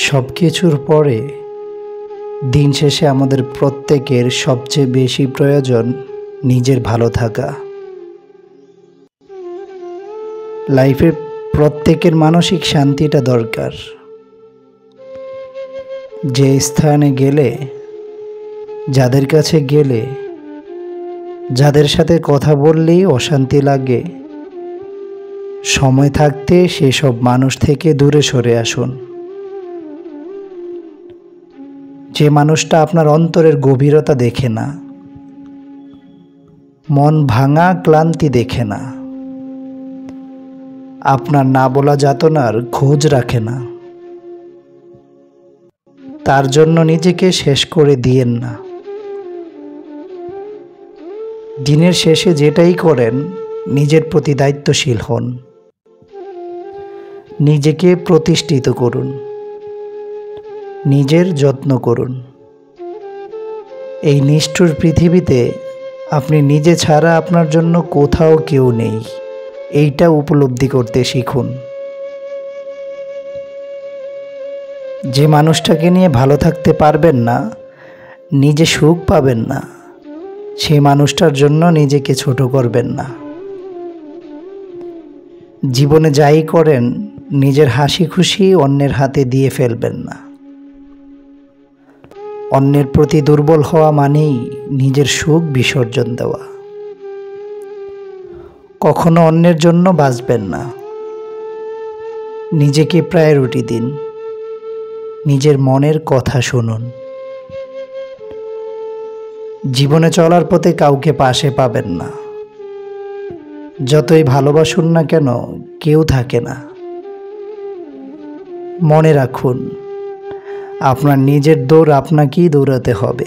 সব কিছুর পরে দিন শেষে আমাদের প্রত্যেকের সবচেয়ে বেশি প্রয়োজন নিজের ভালো থাকা। লাইফে প্রত্যেকের মানসিক শান্তিটা দরকার। যে স্থানে গেলে, যাদের কাছে গেলে, যাদের সাথে কথা বললেই অশান্তি লাগে, সময় থাকতে সেসব মানুষ থেকে দূরে সরে আসুন। যে মানুষটা আপনার অন্তরের গভীরতা দেখে না, মন ভাঙা ক্লান্তি দেখে না, আপনার না বলা যাতনার খোঁজ রাখে না, তার জন্য নিজেকে শেষ করে দিয়েন না। দিনের শেষে যেটাই করেন, নিজের প্রতি দায়িত্বশীল হন। নিজেকে প্রতিষ্ঠিত করুন, নিজের যত্ন করুন। এই নিষ্ঠুর পৃথিবীতে আপনি নিজে ছাড়া আপনার জন্য কোথাও কেউ নেই, এইটা উপলব্ধি করতে শিখুন। যে মানুষটাকে নিয়ে ভালো থাকতে পারবেন না, নিজে সুখ পাবেন না, সেই মানুষটার জন্য নিজেকে ছোট করবেন না। জীবনে যাই করেন, নিজের হাসি খুশি অন্যের হাতে দিয়ে ফেলবেন না। অন্যের প্রতি দুর্বল হওয়া মানেই নিজের সুখ বিসর্জন দেওয়া। কখনো অন্যের জন্য বাঁচবেন না। নিজেকে প্রায়োরিটি দিন। নিজের মনের কথা শুনুন। জীবনে চলার পথে কাউকে পাশে পাবেন না। যতই ভালোবাসুন না কেন, কেউ থাকে না। মনে রাখুন, আপনার নিজের দৌড় আপনাকেই দৌড়াতে হবে।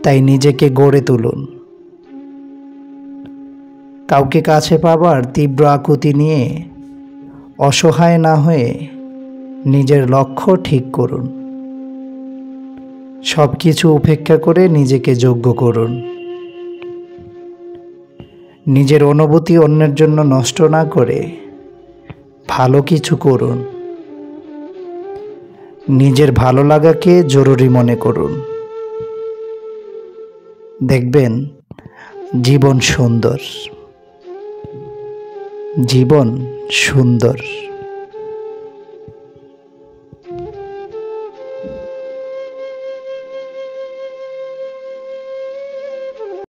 তাই নিজেকে গড়ে তুলুন। কাউকে কাছে পাবার তীব্র আকুতি নিয়ে অসহায় না হয়ে নিজের লক্ষ্য ঠিক করুন। সব কিছু উপেক্ষা করে নিজেকে যোগ্য করুন। নিজের অনুভূতি অন্যের জন্য নষ্ট না করে ভালো কিছু করুন। নিজের ভালো লাগাকে জরুরি মনে করুন। দেখবেন জীবন সুন্দর। জীবন সুন্দর।